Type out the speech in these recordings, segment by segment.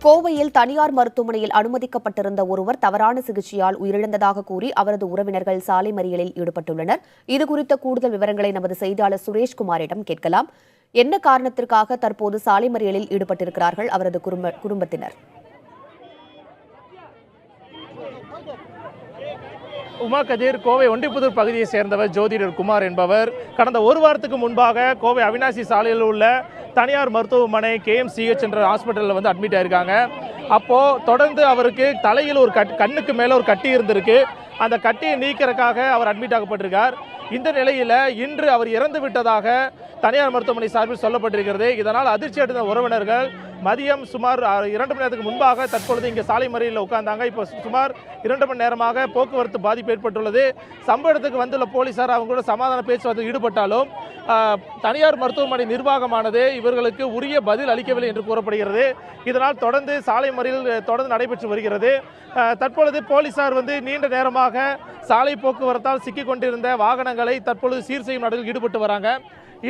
கோவையில் தனியார் மருத்துவமனையில் அனுமதிக்கப்பட்டிருந்த ஒருவர் தவறான சிகிச்சையால் உயிரிழந்ததாக கூறி அவரது உறவினர்கள் சாலை மறியலில் ஈடுபட்டுள்ளனர். இதுகுறித்த கூடுதல் விவரங்களை நமது செய்தியாளர் சுரேஷ்குமாரிடம் கேட்கலாம். என்ன காரணத்திற்காக தற்போது சாலை மறியலில் ஈடுபட்டிருக்கிறார்கள் அவரது குடும்பத்தினர்? உமா கதிர் கோவை ஒண்டிப்புதூர் பகுதியை சேர்ந்தவர் ஜோதிடர் குமார் என்பவர் கடந்த ஒரு வாரத்துக்கு முன்பாக கோவை அவினாசி சாலையில் உள்ள தனியார் மருத்துவமனை KMCH என்ற ஹாஸ்பிட்டலில் அட்மிட் ஆயிருக்காங்க. அப்போது தொடர்ந்து அவருக்கு தலையில் ஒரு கண்ணுக்கு மேலே ஒரு கட்டி இருந்திருக்கு. அந்த கட்டியை நீக்கிறதுக்காக அவர் அட்மிட் ஆகப்பட்டிருக்கார். இந்த நிலையில் இன்று அவர் இறந்து விட்டதாக தனியார் மருத்துவமனை சார்பில் சொல்லப்பட்டிருக்கிறது. இதனால் அதிர்ச்சி அடைந்த உறவினர்கள் மதியம் சுமார் 2 மணி நேரத்துக்கு முன்பாக தற்பொழுது இங்கே சாலை மறியலில் உட்கார்ந்தாங்க. இப்போ சுமார் 2 மணி நேரமாக போக்குவரத்து பாதிப்பு ஏற்பட்டுள்ளது. சம்பவ இடத்துக்கு வந்துள்ள போலீசார் அவங்க கூட சமாதான பேச்சுவார்த்தையில் ஈடுபட்டாலும் தனியார் மருத்துவமனை நிர்வாகமானது இவர்களுக்கு உரிய பதில் அளிக்கவில்லை என்று கூறப்படுகிறது. இதனால் தொடர்ந்து சாலை மறியல் தொடர்ந்து நடைபெற்று வருகிறது. தற்பொழுது போலீசார் நீண்ட நேரமாக சாலை போக்குவரத்தால் சிக்கிக் கொண்டிருந்த வாகனங்களை தற்பொழுது சீர் செய்யும் நடவடிக்கையில் ஈடுபட்டு வராங்க.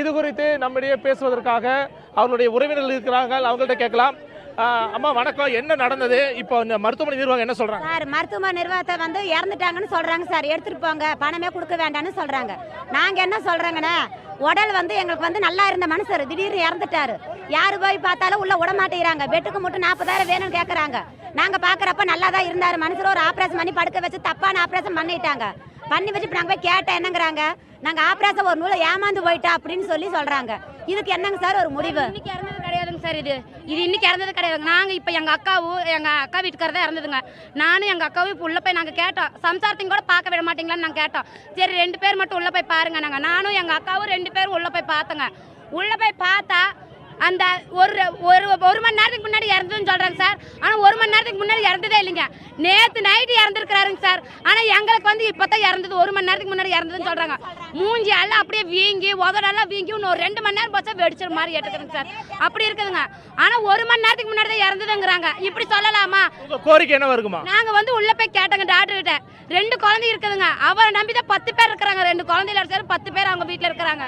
இது குறித்து நம்மிடையே பேசுவதற்காக அவர்களுடைய உறவினர்கள் இருக்கிறார்கள், அவங்கள்ட்ட கேட்கலாம். அம்மா வணக்கம், என்ன நடந்தது? இப்போ மருத்துவமனை நிர்வாகம் என்ன சொல்றாங்க? சார், மருத்துவமனை நிர்வாகத்தை இறந்துட்டாங்கன்னு சொல்றாங்க சார். எடுத்துட்டு போங்க, பணமே கொடுக்க வேண்டாம்னு சொல்றாங்க. நாங்க என்ன சொல்றாங்கன்னா, உடல் எங்களுக்கு நல்லா இருந்த மனுஷர் திடீர்னு இறந்துட்டாரு. யாரு போய் பார்த்தாலும் உள்ள விட மாட்டேங்கிறாங்க. பெட்டுக்கு மட்டும் 40,000 வேணும்னு கேட்கறாங்க. நாங்க பாக்குறப்ப நல்லா தான் இருந்தாரு மனுஷர். ஒரு ஆபரேஷன் பண்ணி படுக்க வச்சு தப்பான ஆபரேஷன் பண்ணிட்டாங்க. பண்ணி வச்சு நாங்க போய் கேட்டேன், என்னங்கிறாங்க, நாங்க ஆபரேஷன் ஒரு நூலை ஏமாந்து போயிட்டா அப்படின்னு சொல்றாங்க. இதுக்கு என்னங்க சார் ஒரு முடிவு? இன்னைக்கு இறந்தது கிடையாதுங்க சார். இது இன்னைக்கு இறந்தது கிடையாதுங்க. நாங்க இப்ப எங்க அக்கா வீட்டுக்காரர் தான் இறந்ததுங்க. நானும் எங்க அக்காவும் இப்ப உள்ள போய் நாங்க கேட்டோம். சம்சாரத்தையும் கூட பார்க்க விட மாட்டீங்களான்னு நாங்க கேட்டோம். சரி 2 பேர் மட்டும் உள்ள போய் பாருங்க. நானும் எங்க அக்காவும் 2 பேரும் உள்ள போய் பார்த்தோங்க. உள்ள போய் பார்த்தா அந்த ஒரு மணி நேரத்துக்கு முன்னாடி இறந்ததுன்னு சொல்றாங்க சார். ஆனா 1 மணி நேரத்துக்கு முன்னாடி இறந்ததே இல்லைங்க. நேத்து நைட்டு இறந்துருக்காருங்க சார். ஆனா எங்களுக்கு இப்பதான் இறந்தது. 1 மணி நேரத்துக்கு முன்னாடி இறந்ததுன்னு சொல்றாங்க. மூஞ்சி எல்லாம் அப்படியே வீங்கி உதடெல்லாம் வீங்கி இன்னும் 2 மணி நேரம் போச்சா வெடிச்சிற மாதிரி ஏற்றுக்குதுங்க சார். அப்படி இருக்குதுங்க. ஆனா 1 மணி நேரத்துக்கு முன்னாடி தான் இறந்ததுங்கிறாங்க. இப்படி சொல்லலாமா? கோரிக்கை என்ன வருமா? நாங்க உள்ள போய் கேட்டோங்க டாக்டர் கிட்ட. 2 குழந்தை இருக்குதுங்க. அவரை நம்பிதான் 10 பேர் இருக்கிறாங்க. 2 குழந்தையில சார் 10 பேர் அவங்க வீட்டுல இருக்கிறாங்க.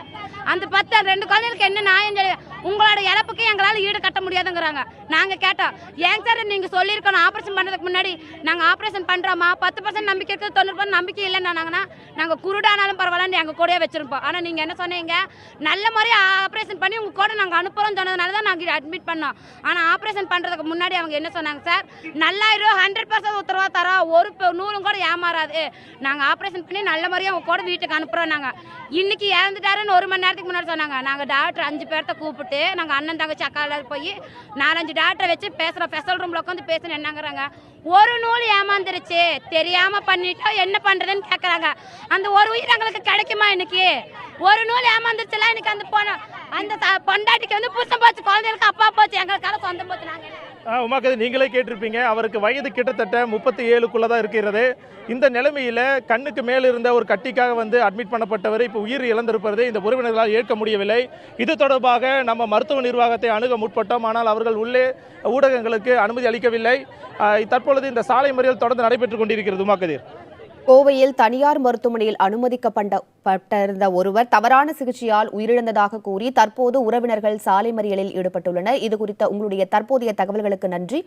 அந்த 2 குழந்தைகளுக்கு என்ன நியாயம் சொல்லி உங்களோட இழப்புக்கு எங்களால் ஈடு கட்ட முடியாதுங்கிறாங்க. நாங்க கேட்டோம், ஏங்க சார் நீங்க சொல்லியிருக்கணும் ஆபரேஷன் பண்றதுக்கு முன்னாடி நாங்க ஆபரேஷன் பண்றோமா 10% நம்பிக்கை இருக்கு, 90% நம்பிக்கை இல்லைன்னாங்கன்னா நாங்க குருடானாலும் பரவாயில்லன்னு எங்க கூடயே வச்சிருப்போம். ஆனா நீங்க என்ன சொன்னீங்க, நல்ல முறையா ஆபரேஷன் பண்ணி உங்க கூட நாங்க அனுப்புறோம் சொன்னதுனால தான் நாங்க அட்மிட் பண்ணோம். ஆனா ஆபரேஷன் பண்றதுக்கு முன்னாடி அவங்க என்ன சொன்னாங்க சார், நல்லாயிரும் 100% உத்தரவா தரோம், ஒரு 100 கூட ஏமாறாது, நாங்க ஆபரேஷன் பண்ணி நல்ல முறையா உங்க கூட வீட்டுக்கு அனுப்புறோம். நாங்க இன்னைக்கு இறந்துட்டாருன்னு 1 மணி நேரத்துக்கு முன்னாடி சொன்னாங்க. நாங்க டாக்டர் 5 பேர்த்த கூப்பிட்டு நாங்க அண்ணன் தங்கச்சி அக்கால போய் 4-5 டாக்டரை வச்சு பேசுறோம். ஸ்பெஷல் ரூம்ல உட்காந்து பேசுன்னு என்னங்கிறாங்க, ஒரு நூல் ஏமாந்துருச்சு தெரியாம பண்ணிட்டா என்ன பண்றதுன்னு கேக்குறாங்க. அந்த ஒரு உயிர் எங்களுக்கு கிடைக்குமா? இன்னைக்கு ஒரு நூல் ஏமாந்துருச்சுல. இன்னைக்கு அந்த பொண்டாட்டிக்கு புருஷன் போச்சு, குழந்தைகளுக்கு அப்பா போச்சு, எங்களுக்கால சொந்தம் போச்சு. நாங்க உமாக்கதி, நீங்களே கேட்டிருப்பீங்க, அவருக்கு வயது கிட்டத்தட்ட 37க்குள்ள தான் இருக்கிறது. இந்த நிலைமையில கண்ணுக்கு மேல் இருந்த ஒரு கட்டிக்காக அட்மிட் பண்ணப்பட்டவர் இப்போ உயிர் இழந்திருப்பது இந்த உறவினர்களால் ஏற்க முடியவில்லை. இது தொடர்பாக நம்ம மருத்துவ நிர்வாகத்தை அணுக முற்பட்டோம். ஆனால் அவர்கள் உள்ளே ஊடகங்களுக்கு அனுமதி அளிக்கவில்லை. தற்பொழுது இந்த சாலை மறியல் தொடர்ந்து நடைபெற்றுக் கொண்டிருக்கிறது. உமாக்கதிர், கோவையில் தனியார் மருத்துவமனையில் அனுமதிக்கப்பட்டிருந்த ஒருவர் தவறான சிகிச்சையால் உயிரிழந்ததாக கூறி தற்போது உறவினர்கள் சாலை மறியலில் ஈடுபட்டுள்ளனர். இதுகுறித்த உங்களுடைய தற்போதைய தகவல்களுக்கு நன்றி.